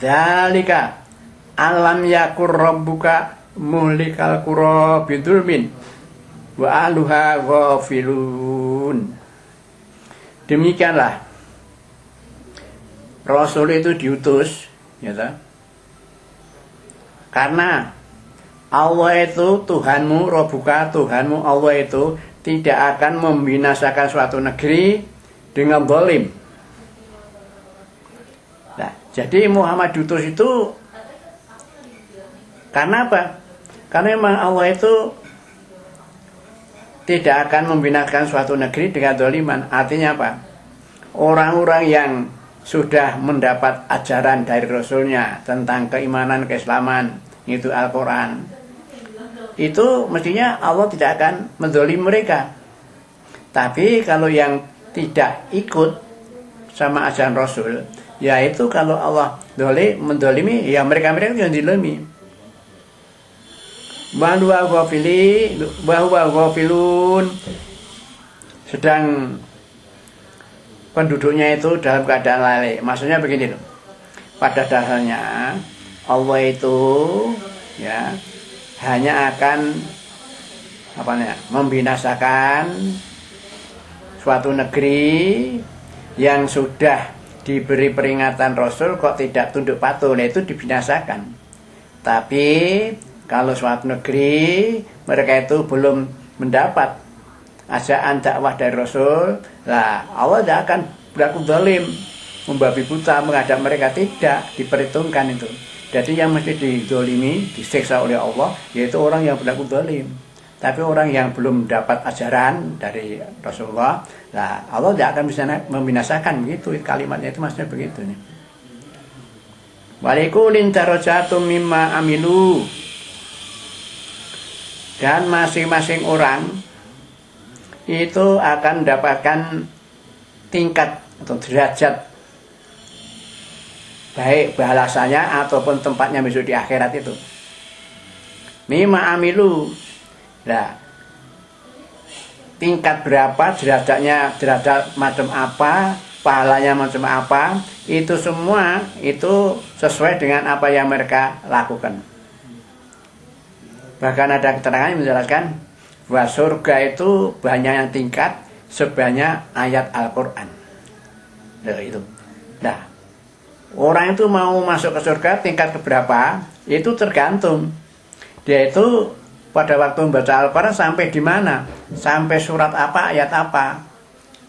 Dzalika alam yakur rabbuka muhlikal qura bidzulmin wa ahluha ghafilun. Demikianlah Rasul itu diutus, ya toh? Karena Allah itu Tuhanmu, Rabbuka Tuhanmu Allah itu tidak akan membinasakan suatu negeri dengan zalim. Nah, jadi Muhammad diutus itu karena apa? Karena memang Allah itu tidak akan membinasakan suatu negeri dengan zaliman. Artinya apa? Orang-orang yang sudah mendapat ajaran dari Rasulnya tentang keimanan, keislaman, itu Al-Quran, itu mestinya Allah tidak akan menzalimi mereka. Tapi kalau yang tidak ikut sama ajaran Rasul, yaitu kalau Allah menzalimi, ya mereka-mereka yang dizalimi. Bahwa ghafilun, sedang penduduknya itu dalam keadaan lalai. Maksudnya begini loh. Pada dasarnya Allah itu ya hanya akan membinasakan suatu negeri yang sudah diberi peringatan Rasul kok tidak tunduk patuh, nah itu dibinasakan. Tapi kalau suatu negeri mereka itu belum mendapat ajakan dakwah dari Rasul, lah Allah tidak akan berlaku zalim, membabi buta menghadap mereka, tidak diperhitungkan itu. Jadi yang mesti dizalimi, disiksa oleh Allah yaitu orang yang berlaku zalim. Tapi orang yang belum dapat ajaran dari Rasulullah, lah Allah tidak akan bisa membinasakan, begitu kalimatnya itu, maksudnya begitu nih. Walikulin darajatum mimma amilu, dan masing-masing orang itu akan mendapatkan tingkat atau derajat, baik balasannya ataupun tempatnya besok di akhirat itu. Mimma amilu, nah tingkat berapa, derajatnya derajat macam apa, pahalanya macam apa, itu semua itu sesuai dengan apa yang mereka lakukan. Bahkan ada keterangan yang menjelaskan bahwa surga itu banyak yang tingkat sebanyak ayat Al-Quran. Nah, itu. Nah, orang itu mau masuk ke surga tingkat keberapa, itu tergantung. Dia itu pada waktu membaca Al-Quran sampai di mana, sampai surat apa, ayat apa.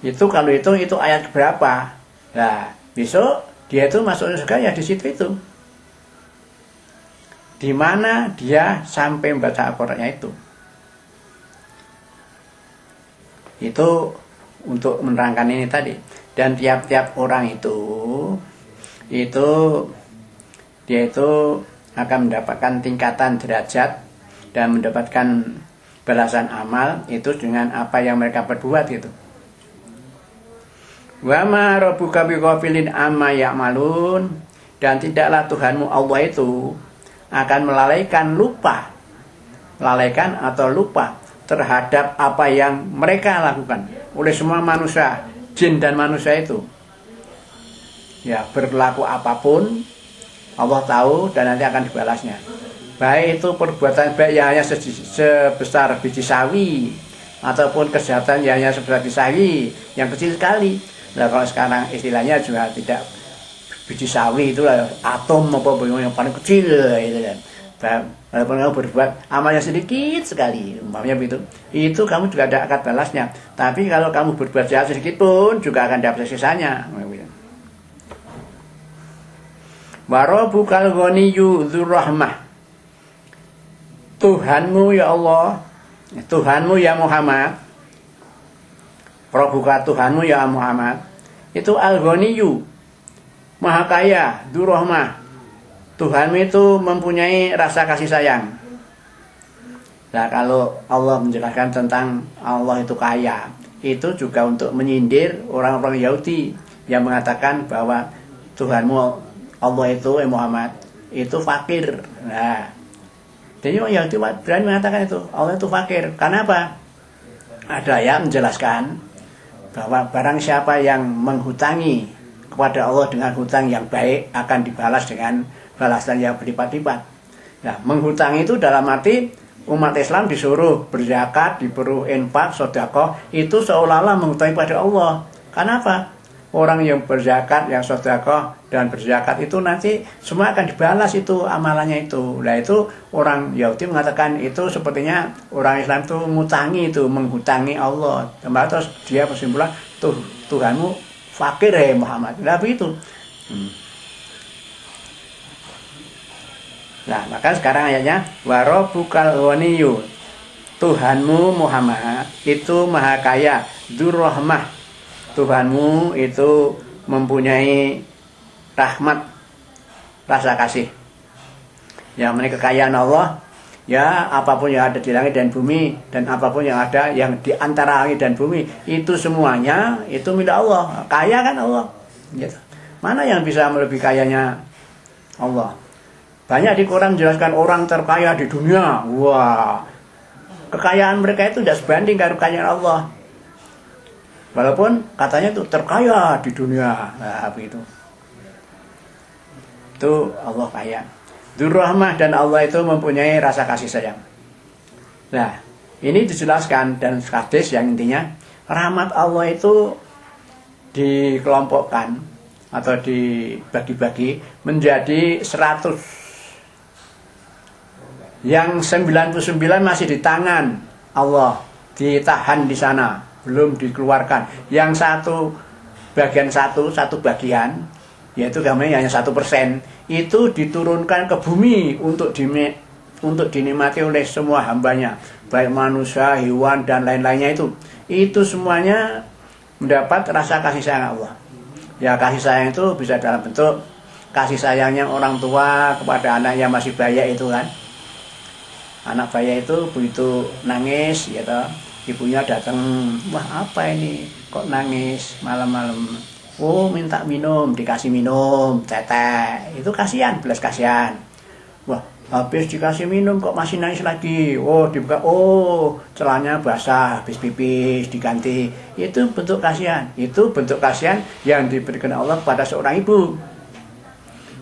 Itu kalau itu ayat berapa. Nah, besok dia itu masuk surga ya di situ itu. Di mana dia sampai membaca Al-Qurannya itu. Itu untuk menerangkan ini tadi. Dan tiap-tiap orang itu dia itu akan mendapatkan tingkatan derajat dan mendapatkan balasan amal itu dengan apa yang mereka perbuat gitu. Wa ma rabbuka bighafilin amma ya'malun, dan tidaklah Tuhanmu Allah itu akan melalaikan lupa terhadap apa yang mereka lakukan oleh semua manusia, jin dan manusia itu. Ya, berlaku apapun Allah tahu dan nanti akan dibalasnya. Baik itu perbuatan baik yang hanya sebesar biji sawi, ataupun kejahatan yang hanya sebesar biji sawi yang kecil sekali. Nah, kalau sekarang istilahnya juga tidak biji sawi, itulah atom apa yang paling kecil gitu kan. Walaupun kamu berbuat amalnya sedikit sekali, umpamanya begitu, itu kamu juga tidak akan balasnya. Tapi kalau kamu berbuat jahat sedikit pun juga akan dapat sisanya. Wa rabbukal ghaniyyu dzur rahmah. Tuhanmu ya Allah, Tuhanmu ya Muhammad, Rabbuka Tuhanmu ya Muhammad, itu al-ghaniyyu, maha kaya, dzur rahmah. Tuhanmu itu mempunyai rasa kasih sayang. Nah, kalau Allah menjelaskan tentang Allah itu kaya, itu juga untuk menyindir orang-orang Yahudi yang mengatakan bahwa Tuhanmu Allah itu Muhammad itu fakir. Nah, jadi orang Yahudi berani mengatakan itu Allah itu fakir. Karena apa? Ada yang menjelaskan bahwa barang siapa yang menghutangi kepada Allah dengan hutang yang baik akan dibalas dengan balasan yang berlipat-lipat. Nah, menghutang itu dalam arti umat Islam disuruh berzakat, disuruh infak, sedekah, itu seolah-olah menghutangi pada Allah. Kenapa? Orang yang berzakat, yang sedekah dan berzakat itu nanti semua akan dibalas itu amalannya itu. Nah itu orang Yahudi mengatakan itu sepertinya orang Islam itu ngutangi itu, menghutangi Allah. Terus dia bersimpulan, Tuhanmu fakir ya Muhammad. Nah begitu. Nah maka sekarang ayatnya warobukal ghaniyu, Tuhanmu Muhammad itu maha kaya, dzurrahmah, Tuhanmu itu mempunyai rahmat, rasa kasih. Ya, mengenai kekayaan Allah, ya apapun yang ada di langit dan bumi, dan apapun yang ada yang di antara langit dan bumi, itu semuanya itu milik Allah. Kaya kan Allah. Gitu. Mana yang bisa melebihi kayanya Allah? Banyak di Quran menjelaskan orang terkaya di dunia. Wah, kekayaan mereka itu tidak sebanding dengan kekayaan Allah. Walaupun katanya itu terkaya di dunia, nah, begitu. Itu Allah kaya. Dzurrahmah, dan Allah itu mempunyai rasa kasih sayang. Nah, ini dijelaskan dan hadis yang intinya rahmat Allah itu dikelompokkan atau dibagi-bagi menjadi 100. Yang 99 masih di tangan Allah, ditahan di sana, belum dikeluarkan. Yang satu bagian, yaitu gambarnya hanya 1%, itu diturunkan ke bumi untuk dinikmati oleh semua hambanya, baik manusia, hewan, dan lain-lainnya itu semuanya mendapat rasa kasih sayang Allah. Ya, kasih sayang itu bisa dalam bentuk kasih sayangnya orang tua kepada anak yang masih bayi itu kan. Anak bayi itu begitu nangis, ya toh, ibunya datang, wah apa ini kok nangis malam-malam? Oh minta minum, dikasih minum, teteh. Itu kasihan, belas kasihan. Wah habis dikasih minum kok masih nangis lagi. Oh dibuka, oh celana basah, habis pipis diganti. Itu bentuk kasihan. Itu bentuk kasihan yang diberikan Allah kepada seorang ibu.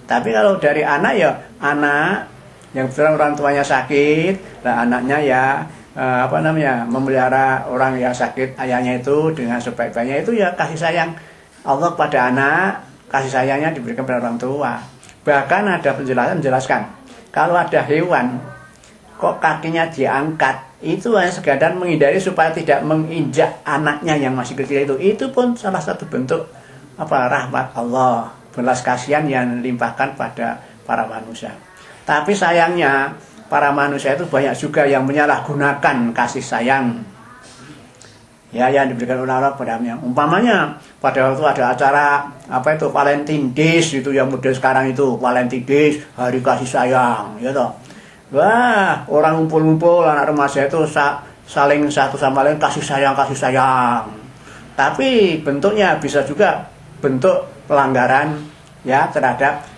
Tapi kalau dari anak, ya anak yang betul orang tuanya sakit, nah anaknya ya memelihara orang yang sakit ayahnya itu dengan sebaik-baiknya, itu ya kasih sayang Allah pada anak, kasih sayangnya diberikan pada orang tua. Bahkan ada penjelasan menjelaskan kalau ada hewan kok kakinya diangkat, itu hanya sekadar menghindari supaya tidak menginjak anaknya yang masih kecil itu pun salah satu bentuk rahmat Allah, belas kasihan yang dilimpahkan pada para manusia. Tapi sayangnya para manusia itu banyak juga yang menyalahgunakan kasih sayang ya yang diberikan oleh Allah padanya. Umpamanya pada waktu ada acara Valentine Days itu yang model sekarang itu, Valentine Days, hari kasih sayang, ya toh. Wah, orang ngumpul-ngumpul anak remaja itu saling satu sama lain kasih sayang. Tapi bentuknya bisa juga bentuk pelanggaran ya terhadap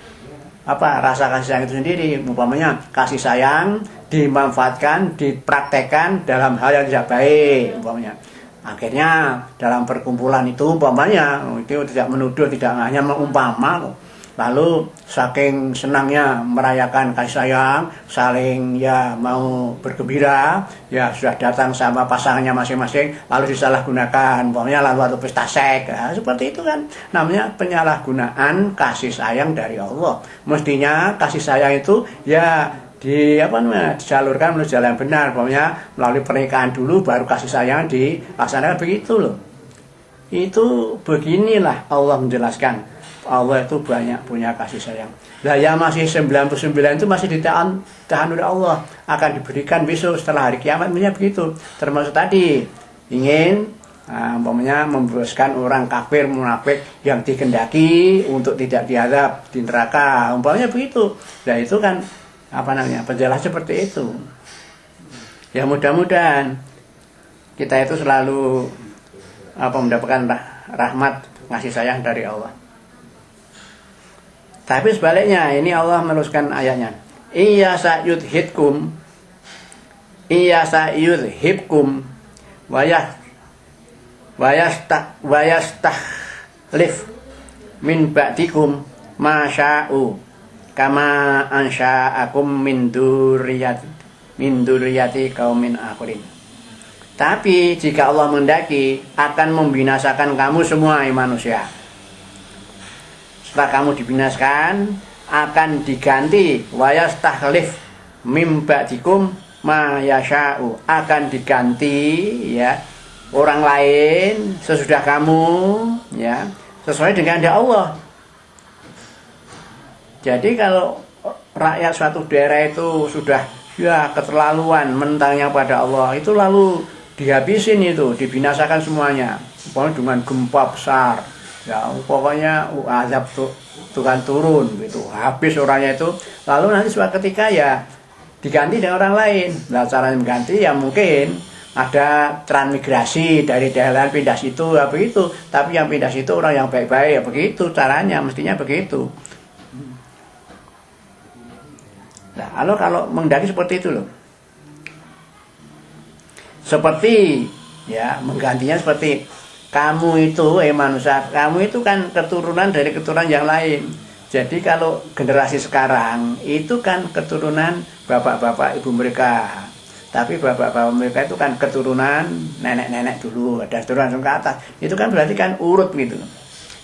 rasa kasih sayang itu sendiri. Umpamanya kasih sayang dimanfaatkan, dipraktekkan dalam hal yang tidak baik umpamanya. Akhirnya dalam perkumpulan itu umpamanya itu tidak menuduh, tidak hanya mengumpama, lalu saking senangnya merayakan kasih sayang, saling ya mau bergembira, ya sudah datang sama pasangannya masing-masing, lalu disalahgunakan, umpamanya lalu atau pesta seks, ya, seperti itu kan namanya penyalahgunaan kasih sayang dari Allah. Mestinya kasih sayang itu ya disalurkan menuju jalan yang benar, umpamanya melalui pernikahan dulu baru kasih sayang dilaksanakan, begitu loh. Itu beginilah Allah menjelaskan. Allah itu banyak punya kasih sayang. Lah yang masih 99 itu masih ditahan oleh Allah, akan diberikan besok setelah hari kiamat, begitu. Termasuk tadi ingin umpamanya membebaskan orang kafir munafik yang dikehendaki untuk tidak diazab di neraka, umpamanya begitu. Nah itu kan penjelasan seperti itu. Ya mudah-mudahan kita itu selalu mendapatkan rahmat kasih sayang dari Allah. Tapi sebaliknya, ini Allah meneruskan ayatnya. Iya sayudhibkum wayastahlif min ba'dikum ma sya'u kama ansha'akum min dzurriyyati qaumin akhirin. Tapi jika Allah mendaki akan membinasakan kamu semua manusia. Setelah kamu dibinasakan akan diganti wa yastakhlif mim ba'dikum ma yasha'u, akan diganti ya orang lain sesudah kamu ya sesuai dengan kehendak Allah. Jadi kalau rakyat suatu daerah itu sudah ya keterlaluan mentangnya pada Allah, itu lalu dihabisin, itu dibinasakan semuanya, pokoknya dengan gempa besar ya, pokoknya azab Tuhan turun gitu, habis orangnya itu. Lalu nanti suatu ketika ya diganti dengan orang lain. Nah, caranya mengganti ya mungkin ada transmigrasi dari daerah lain pindah situ ya begitu, tapi yang pindah situ orang yang baik-baik ya begitu caranya, mestinya begitu. Nah, kalau menghendaki seperti itu loh. Seperti ya menggantinya seperti kamu itu manusia, kamu itu kan keturunan dari keturunan yang lain. Jadi kalau generasi sekarang itu kan keturunan bapak-bapak ibu mereka. Tapi bapak-bapak mereka itu kan keturunan nenek-nenek dulu, ada keturunan ke atas. Itu kan berarti kan urut gitu.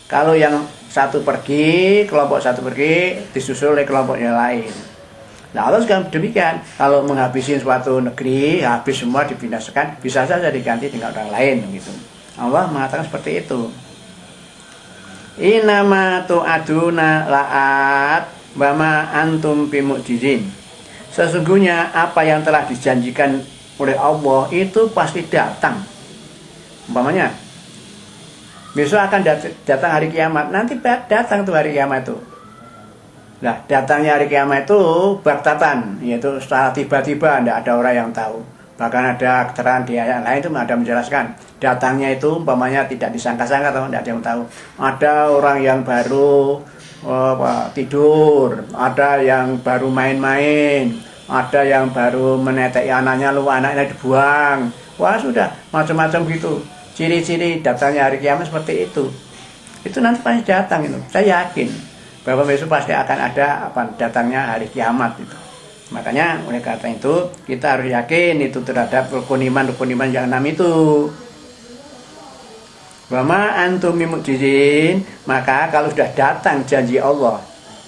Kalau yang satu pergi, kelompok satu pergi, disusul oleh kelompok yang lain. Nah, Allah juga demikian. Kalau menghabisi suatu negeri, habis semua dibinasakan, bisa saja diganti dengan orang lain gitu. Allah mengatakan seperti itu. Inama tu'aduna la'at wa ma antum bimu'jizin. Sesungguhnya apa yang telah dijanjikan oleh Allah itu pasti datang. Umpamanya besok akan datang hari kiamat. Nanti datang tuh hari kiamat itu. Nah, datangnya hari kiamat itu baktatan, yaitu secara tiba-tiba, tidak ada orang yang tahu. Bahkan ada keterangan di ayat lain itu ada menjelaskan datangnya itu umpamanya tidak disangka-sangka, atau tidak ada yang tahu. Ada orang yang baru tidur, ada yang baru main-main, ada yang baru meneteki anaknya, lalu anaknya dibuang. Wah, sudah macam-macam gitu. Ciri-ciri datangnya hari kiamat seperti itu. Itu nanti pasti datang itu. Saya yakin bahwa besok pasti akan ada datangnya hari kiamat itu. Makanya oleh karena itu kita harus yakin itu terhadap rukun iman yang 6 itu. Wa ma antum bimu'jizin, maka kalau sudah datang janji Allah,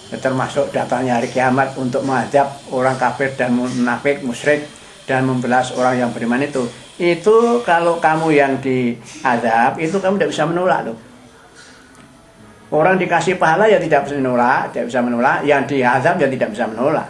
termasuk datangnya hari kiamat untuk menghadap orang kafir dan munafik, musyrik, dan membelas orang yang beriman itu kalau kamu yang diazab itu kamu tidak bisa menolak loh. Orang dikasih pahala ya tidak bisa menolak, yang diazab ya tidak bisa menolak.